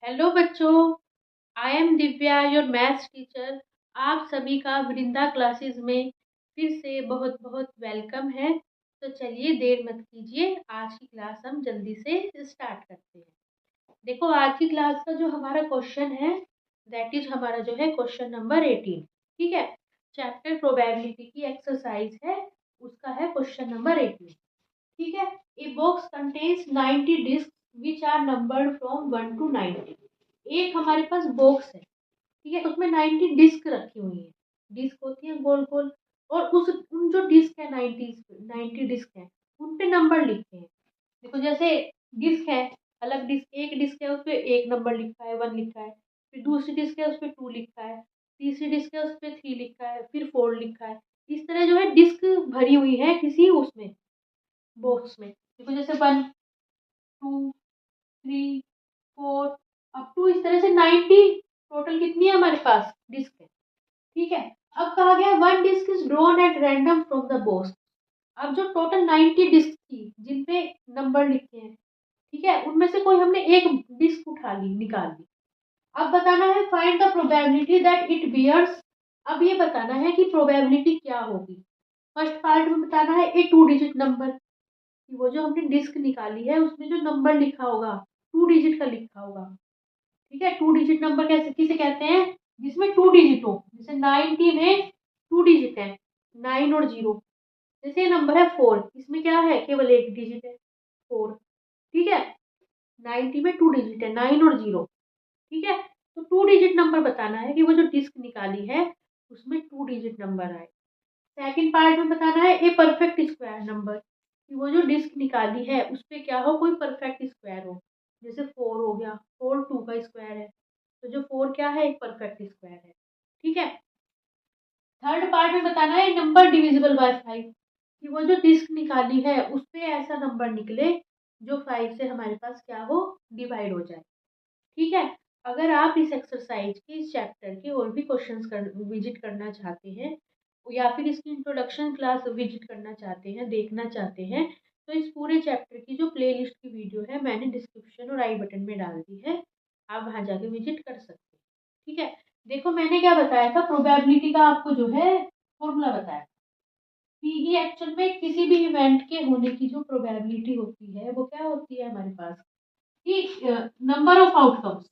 Hello बच्चों, I am Divya your maths teacher. आप सभी का वृंदा क्लासेस में फिर से बहुत बहुत वेलकम है। तो चलिए देर मत कीजिए, आज की क्लास हम जल्दी से स्टार्ट करते हैं। देखो आज की क्लास का जो हमारा क्वेश्चन है दैट इज हमारा जो है क्वेश्चन नंबर 18। ठीक है, चैप्टर प्रोबेबिलिटी की एक्सरसाइज है, उसका है क्वेश्चन नंबर 18। ठीक है, a box contains 90 disc which are numbered from 1 to 90। एक हमारे पास बॉक्स है, ठीक है, उसमें 90 डिस्क रखी हुई है। डिस्क होती है गोल गोल, और उस उन जो डिस्क है 90 डिस्क है, उन पे नंबर लिखते हैं। देखो जैसे डिस्क है, अलग डिस्क, एक डिस्क है उस पे एक नंबर लिखा है, 1 लिखा है। फिर दूसरी डिस्क है उस पे 2 लिखा है। तीसरी डिस्क है उस पे 3 लिखा है, फिर 4 लिखा है। इस तरह जो है डिस्क भरी हुई है किसी उसमें बॉक्स में। देखो जैसे 1 2 3 4 अप टू इस तरह से 90 टोटल कितनी है हमारे पास डिस्क है। ठीक है, अब कहा गया one disc is drawn at random from the box. अब जो टोटल 90 डिस्क थी जिन पे नंबर लिखे हैं, ठीक है, उनमें से कोई हमने एक डिस्क उठा ली, निकाल ली। अब बताना है find the probability that it bears. अब ये बताना है कि प्रोबेबिलिटी क्या होगी। फर्स्ट पार्ट में बताना है ए 2 डिजिट नंबर, कि वो जो हमने डिस्क निकाली है उसमें जो नंबर लिखा होगा 2 डिजिट का लिखा होगा। ठीक है, 2 डिजिट नंबर कैसे किसे कहते हैं, जिसमें 2 डिजिट हो। जैसे 90 में 2 डिजिट है, 9 और 0। जैसे नंबर है 4, इसमें क्या है, केवल एक डिजिट है, 4। ठीक है, 90 में 2 डिजिट है, 9 और 0। ठीक है, तो 2 डिजिट नंबर बताना है कि वो जो डिस्क निकाली है उसमें 2 डिजिट नंबर आए। सेकंड पार्ट में बताना है ए परफेक्ट स्क्वायर नंबर, कि वो जो डिस्क निकाली है उस पे क्या हो, कोई परफेक्ट स्क्वायर हो। जैसे 4 हो गया, 4 2 का स्क्वायर है, तो जो 4 क्या है, एक परफेक्ट स्क्वायर है। ठीक है, थर्ड पार्ट में बताना है नंबर डिविजिबल बाय 5, कि वो जो डिस्क निकाली है उस पे ऐसा नंबर निकले जो 5 से हमारे पास क्या हो, डिवाइड हो जाए। ठीक है, अगर आप इस एक्सरसाइज के इस चैप्टर के और भी क्वेश्चंस विजिट करना चाहते हैं, या फिर इसकी इंट्रोडक्शन क्लास विजिट करना चाहते हैं, देखना चाहते हैं, तो इस पूरे चैप्टर की जो प्लेलिस्ट की वीडियो है मैंने डिस्क्रिप्शन और आई बटन में डाल दी है, आप वहां जाके विजिट कर सकते हैं। ठीक है, देखो मैंने क्या बताया था, प्रोबेबिलिटी का आपको जो है फॉर्मूला बताया। पीई एक्चुअल में किसी भी इवेंट के होने की जो प्रोबेबिलिटी होती है वो क्या होती है हमारे पास, कि number of outcomes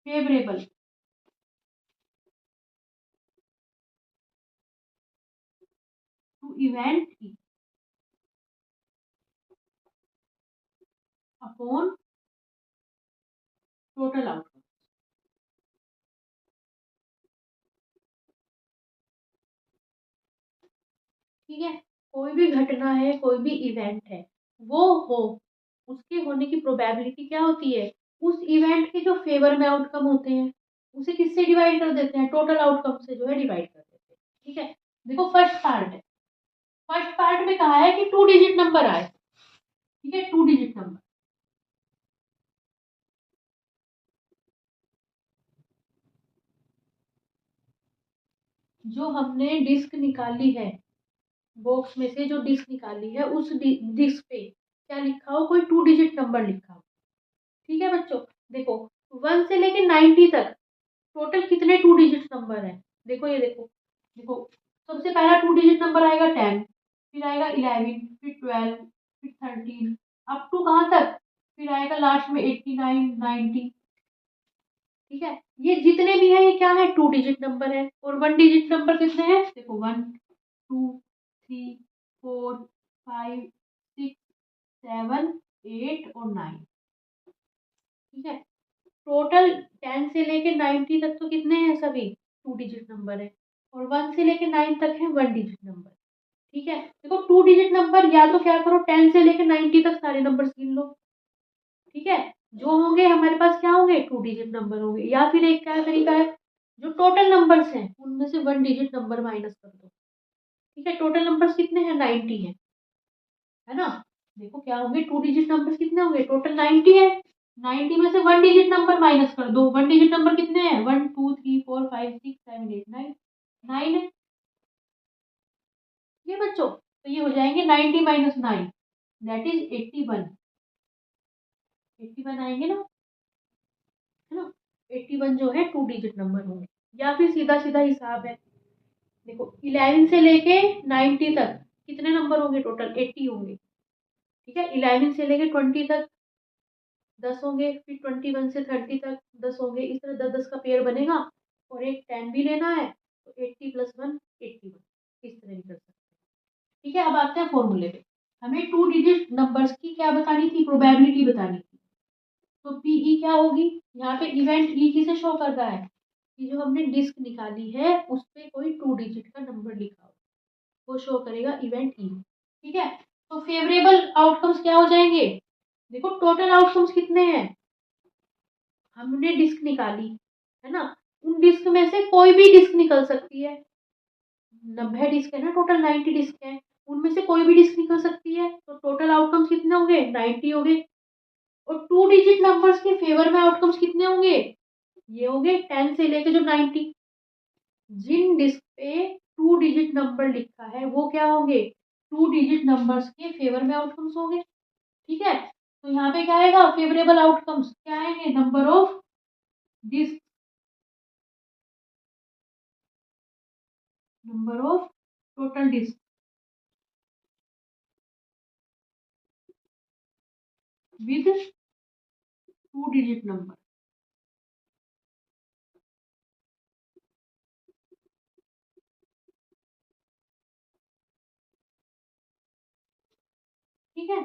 favourable to event E upon total outcome. ठीक है, कोई भी घटना है, कोई भी इवेंट है, वो हो, उसके होने की प्रोबेबिलिटी क्या होती है, उस इवेंट के जो फेवर में आउटकम होते हैं उसे किससे डिवाइड कर देते हैं, टोटल आउटकम से जो है डिवाइड कर देते हैं। ठीक है, देखो फर्स्ट पार्ट में कहा है कि 2 डिजिट नंबर आए। ठीक है, 2 डिजिट नंबर, जो हमने डिस्क निकाली है, बॉक्स में से जो डिस्क निकाली है उस डिस्क पे क्या लिखा हो, कोई 2 डिजिट नंबर लिखा हो। ठीक है बच्चों, देखो 1 से लेके 90 तक टोटल कितने 2 डिजिट नंबर है। देखो ये देखो, देखो सबसे पहला 2 डिजिट नंबर आएगा 10, फिर आएगा 11, फिर 12, फिर 13, अप टू कहाँ तक, फिर आएगा लास्ट में 89 90। ठीक है, ये जितने भी है ये क्या है, 2 डिजिट नंबर है। और 1 डिजिट नंबर कितने हैं, देखो 1 2 3 4 5 6 7 8 और 9। ठीक है, टोटल 10 से लेके 90 तक तो कितने हैं, सभी 2 डिजिट नंबर है। और 1 से लेके 9 तक है 1 डिजिट नंबर। ठीक है, देखो 2 डिजिट नंबर या तो क्या करो, 10 से लेके 90 तक सारे नंबर गिन लो। ठीक है, जो होंगे हमारे पास क्या होंगे, 2 डिजिट नंबर होंगे। या फिर एक क्या तरीका है, जो टोटल नंबर्स हैं उनमें से 1 डिजिट नंबर माइनस कर दो। ठीक है, टोटल नंबर्स कितने हैं, 90 है ना। देखो क्या होंगे, 2 डिजिट नंबर्स कितने होंगे, टोटल 90 है। 90 में से 1 डिजिट नंबर माइनस कर दो। 1 डिजिट नंबर कितने हैं, 1 2 3 4 5 6 7 8 9, 9 है। ठीक है बच्चों, तो ये हो जाएंगे 90 माइनस 9, दैट इज 81। 81 आएंगे ना, है ना। 81 जो है 2 डिजिट नंबर होंगे। या फिर सीधा सीधा हिसाब है, देखो 11 से लेके 90 तक कितने नंबर होंगे, टोटल 80 होंगे। ठीक है, 11 से लेके 20 तक 10 होंगे, फिर 21 से 30 तक 10 होंगे, इस तरह 10 10 का पेयर बनेगा। और एक 10 भी लेना है तो 80 + 1 81, इस तरह भी कर सकते हैं। ठीक है, अब आते हैं फॉर्मूले पे। हमें 2 डिजिट नंबर्स की क्या बतानी थी, प्रोबेबिलिटी बतानी थी। तो पीई क्या होगी, यहाँ पे इवेंट ई किसे शो कर रहा है, कि जो हमने डिस्क निकाली है उस पे कोई 2 डिजिट का नंबर लिखा हो, वो शो करेगा इवेंट ई। ठीक है, तो फेवरेबल आउटकम्स क्या हो जाएंगे, देखो टोटल आउटकम्स कितने हैं, हमने डिस्क निकाली, है ना। उन डिस्क में से कोई भी डिस्क निकल सकती है, 90 डिस्क है ना, टोटल 90 डिस्क है, उनमें से कोई भी डिस्क निकल सकती है, तो टोटल आउटकम्स कितने होंगे, 90 हो गए। और 2 डिजिट नंबर्स के फेवर में आउटकम्स कितने होंगे, ये हो गए 10 से लेके जो 90। जिन डिस्क पे 2 डिजिट नंबर लिखा है वो क्या होंगे, 2 डिजिट नंबर्स के फेवर में आउटकम्स होंगे। ठीक है, तो यहाँ पे क्या आएगा, फेवरेबल आउटकम्स क्या आएंगे, number of disc, number of total disc with 2 digit number. ठीक है,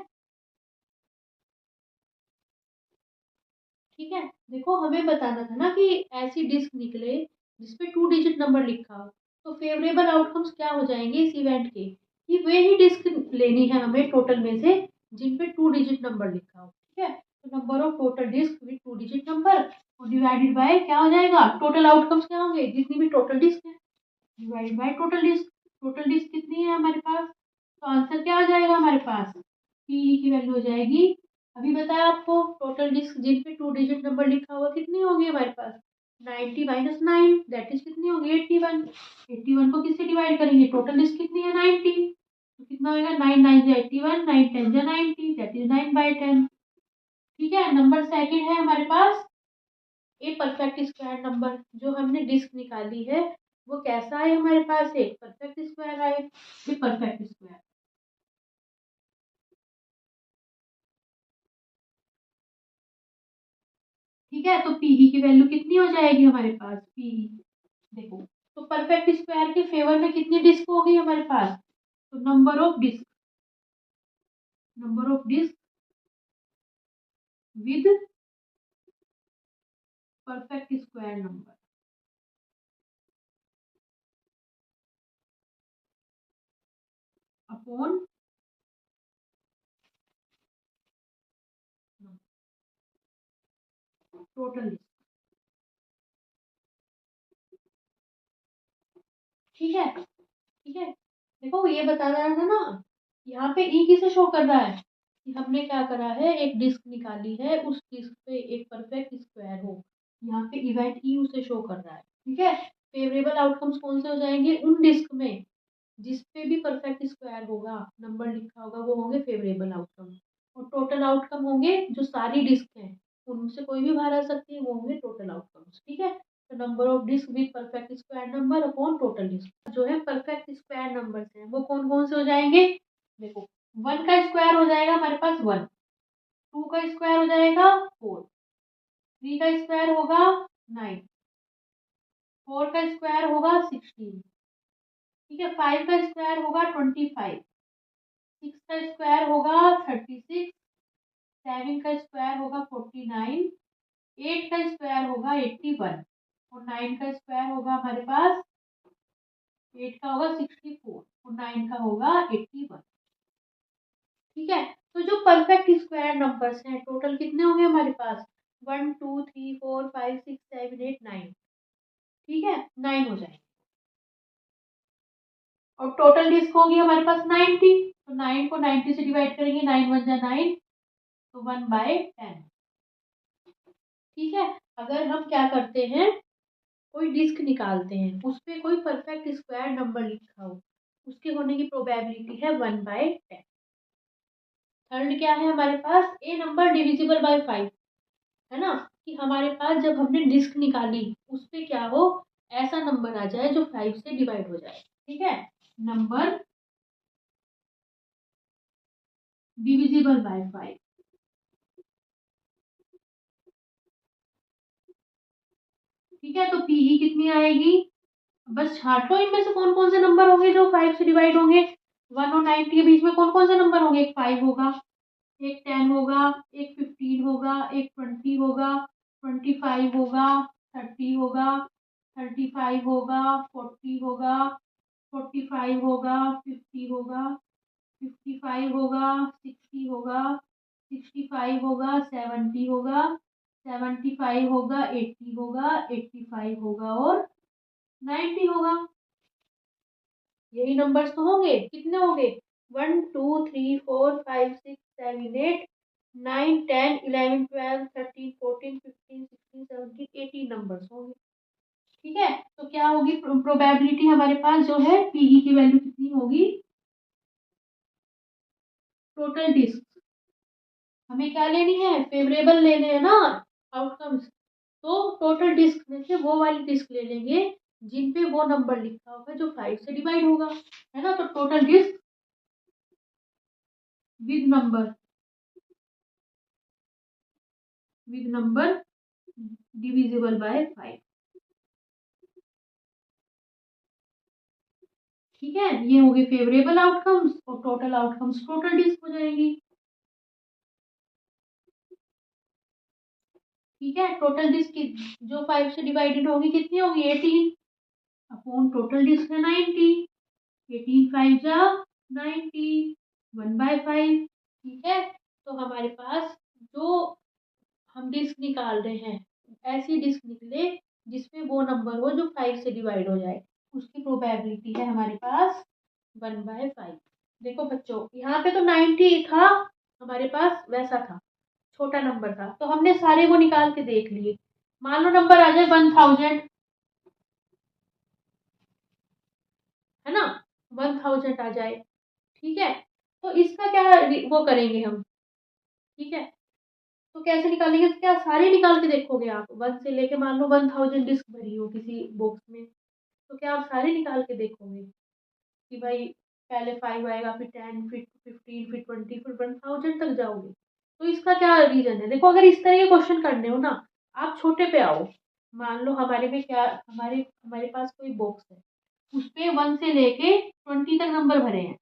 ठीक है, देखो हमें बताना था ना कि ऐसी डिस्क निकले जिसपे 2 डिजिट नंबर लिखा हो, तो फेवरेबल आउटकम्स क्या हो जाएंगे इस इवेंट के, कि वे ही डिस्क लेनी है हमें टोटल में से जिन पे 2 डिजिट नंबर लिखा हो। ठीक है, तो number of total disc with 2 digit number और डिवाइडेड बाय क्या हो जाएगा, टोटल आउटकम्स क्या होंगे, जितनी भी टोटल डिस्क है divided by total disc. Total disc कितनी है हमारे पास, तो आंसर क्या आ जाएगा हमारे पास, पीई की वैल्यू हो जाएगी, अभी बताया आपको, टोटल डिस्क जिन पे 2 डिजिट नंबर लिखा हुआ कितनी होगी हमारे पास, 90 - 9 दैट इज कितनी होगी, 81। 81 को किससे डिवाइड करेंगे, टोटल डिस्क कितनी है 90, तो कितना होगा, 9 9 जा 81, 9 10 जा 90 दैट इज 9/10। ठीक है, नंबर सेकंड है हमारे पास ए परफेक्ट स्क्वायर नंबर, जो हमने डिस्क निकाली है वो कैसा है हमारे पास, एक परफेक्ट स्क्वायर आए, ये परफेक्ट स्क्वायर। ठीक है, तो पीई की वैल्यू कितनी हो जाएगी हमारे पास, पीई देखो, तो परफेक्ट स्क्वायर के फेवर में कितनी डिस्क होगी हमारे पास, तो number of disc, number of disc with perfect square number upon total disc. ठीक है, ठीक है, देखो ये बता रहा था ना, यहाँ पे ई किसे शो कर रहा है, कि हमने क्या करा है, एक डिस्क निकाली है, उस डिस्क पे एक परफेक्ट स्क्वायर हो, यहाँ पे इवेंट ई उसे शो कर रहा है। ठीक है, फेवरेबल आउटकम्स कौन से हो जाएंगे, उन डिस्क में जिस पे भी परफेक्ट स्क्वायर होगा, नंबर लिखा होगा, वो होंगे फेवरेबल आउटकम। और टोटल आउटकम होंगे जो सारी डिस्क हैं, उनसे कोई भी बाहर आ सकती है, वो होंगे टोटल आउटकम्स। ठीक है, तो number of disc with perfect square number upon total disc, जो है परफेक्ट स्क्वायर नंबर्स हैं वो कौन कौन से हो जाएंगे, देखो 1 का स्क्वायर हो जाएगा हमारे पास 1, 2 का स्क्वायर हो जाएगा 4, 3 का स्क्वायर होगा 9, 4 का स्क्वायर होगा 16। ठीक है, 5 का स्क्वायर होगा 25, 6 का स्क्वायर होगा 36, 7 का स्क्वायर होगा 49, 8 का स्क्वायर होगा 81 और 9 का स्क्वायर होगा हमारे पास, 8 का होगा 64 और 9 का होगा 81। ठीक है, तो जो परफेक्ट स्क्वायर नंबर्स हैं टोटल कितने होंगे हमारे पास, 1 2 3 4 5 6 7 8 9। ठीक है, 9 हो जाएंगे। और टोटल डिस्क होगी हमारे पास 90, तो 9 को 90 से डिवाइड करेंगे, 9 1 जा 9, तो 1/10। ठीक है, अगर हम क्या करते हैं, कोई डिस्क निकालते हैं उस पे कोई परफेक्ट स्क्वायर नंबर लिखा हो, उसके होने की प्रोबेबिलिटी है 1/10। थर्ड क्या है हमारे पास, ए नंबर डिविजिबल बाय 5, है ना, कि हमारे पास जब हमने डिस्क निकाली उस पे क्या हो, ऐसा नंबर आ जाए जो 5 से डिवाइड हो जाए। ठीक है, नंबर डिविजिबल बाय 5। ठीक है, तो पीई कितनी आएगी, बस छांट लो इनमें से कौन कौन से नंबर होंगे जो 5 से डिवाइड होंगे। 1 और 90 के बीच में कौन कौन से नंबर होंगे, एक 5 होगा, एक 10 होगा, एक 15 होगा, एक 20 होगा, 25 होगा, 30 होगा, 35 होगा, 40 होगा, 45 होगा, 50 होगा, 55 होगा, 60 होगा, 65 होगा, 70 होगा, 75 होगा, 80 होगा, 85 होगा और 90 होगा। यही नंबर्स तो होंगे, कितने होंगे, 1 2 3 4 5 6 7 8 9 10 11 12 13 14 15 16 17 18 नंबर्स होंगे। ठीक है, तो क्या होगी प्रोबेबिलिटी हमारे पास जो है पीई की वैल्यू कितनी होगी, टोटल डिस्क हमें क्या लेनी है, फेवरेबल लेने हैं ना आउटकम्स, तो टोटल डिस्क में से वो वाली डिस्क ले लेंगे जिन पे वो नंबर लिखा होगा जो 5 से डिवाइड होगा, है ना, तो total disc with number, with number divisible by 5। ठीक है, ये हो गए फेवरेबल आउटकम्स और टोटल आउटकम्स टोटल डिस्क हो जाएंगी। ठीक है, टोटल डिस्क की जो 5 से डिवाइडेड होगी कितनी होगी, 18 अपॉन टोटल डिस्क है 90, 18 5 जा 90, 1/5। ठीक है, तो हमारे पास जो हम डिस्क निकाल रहे हैं ऐसी डिस्क निकले जिसमें वो नंबर हो जो 5 से डिवाइड हो जाए, उसकी प्रोबेबिलिटी है हमारे पास 1/5। देखो बच्चों, यहाँ पे तो 90 था हमारे पास, वैसा था, छोटा नंबर था, तो हमने सारे वो निकाल के देख लिए। मान लो नंबर आ जाए 1000, है ना, 1000 आ जाए। ठीक है, तो इसका क्या वो करेंगे हम। ठीक है, तो कैसे निकालेंगे, क्या सारे निकाल के देखोगे आप, 1 से लेके मान लो 1000 डिस्क भरी हो किसी बॉक्स में, तो क्या आप सारे निकाल के देखोगे कि भाई पहले 5 आएगा, फिर 10, फिर 15, फिर 20, फिर 1000 तक जाओगे। तो इसका क्या रीजन है, देखो अगर इस तरह के क्वेश्चन करने हो ना, आप छोटे पे आओ। मान लो हमारे में क्या, हमारे हमारे पास कोई बॉक्स है, उसपे 1 से लेके 20 तक नंबर भरे हैं।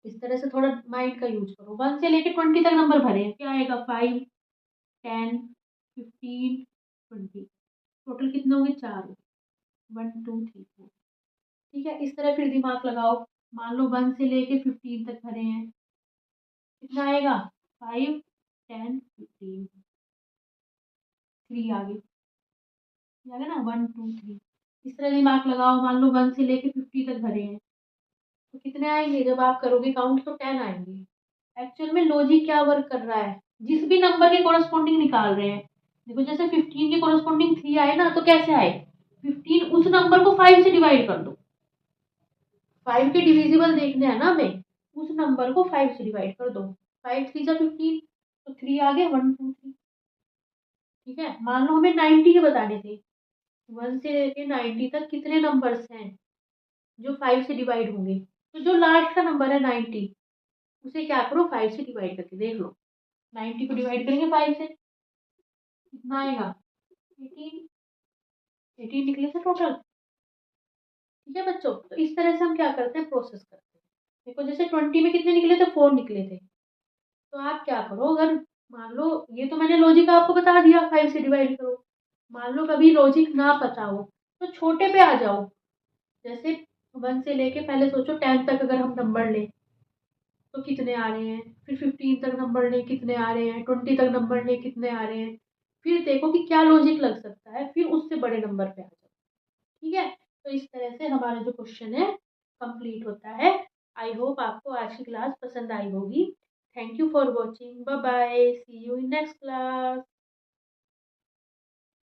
इस तरह से थोड़ा माइंड का यूज करो, 1 से लेके 20 तक नंबर भरे हैं, क्या आएगा, 5, 10, 15, 20, टोटल कितने होंगे, 4, 1 2 3 4। ठीक है, इस तरह फिर दिमाग लगाओ, मान लो 1 से लेके 15 तक भरे हैं, कितना आएगा, 5, 10, 15, 3 आगे, ना 1 2 3। इस तरह दिमाग लगाओ, मान लो 1 से लेके 50 तक भरे हैं, तो कितने आएंगे, जब आप करोगे काउंट तो 10 आएंगे। एक्चुअल में लॉजिक क्या वर्क कर रहा है, जिस भी नंबर के कोरस्पॉन्डिंग निकाल रहे हैं, देखो जैसे 15 के कोरस्पॉन्डिंग 3 आए ना, तो कैसे आए, 15 उस नंबर को 5 से डिवाइड कर दो, 5 के डिविजिबल देखने हैं ना हमें, उस नंबर को 5 से डिवाइड कर दो, 5 3 जा 15, तो 3 आगे 1 2 3। ठीक है, मान लो हमें 90 के बताने थे, 1 से लेके 90 तक कितने नंबर्स हैं जो 5 से डिवाइड होंगे, तो जो लास्ट का नंबर है 90, उसे क्या करो 5 से डिवाइड करके देख लो, 90 को डिवाइड करेंगे 5 से, कितना आएगा, 18, 18 निकले थे टोटल। ठीक है बच्चों, तो इस तरह से हम क्या करते हैं, प्रोसेस करते हैं। देखो जैसे 20 में कितने निकले थे, 4 निकले थे, तो आप क्या करो, अगर मान लो, ये तो मैंने लॉजिक आपको बता दिया 5 से डिवाइड करो, मान लो कभी लॉजिक ना पता हो तो छोटे पे आ जाओ, जैसे 1 से लेके पहले सोचो 10 तक अगर हम नंबर लें तो कितने आ रहे हैं, फिर 15 तक नंबर लें कितने आ रहे हैं, 20 तक नंबर लें कितने आ रहे हैं, फिर देखो कि क्या लॉजिक लग सकता है, फिर उससे बड़े नंबर पे आ जाओ। ठीक है, तो इस तरह से हमारा जो क्वेश्चन है कंप्लीट होता है। आई होप आपको आज की क्लास पसंद आई होगी। Thank you for watching, bye bye, see you in next class.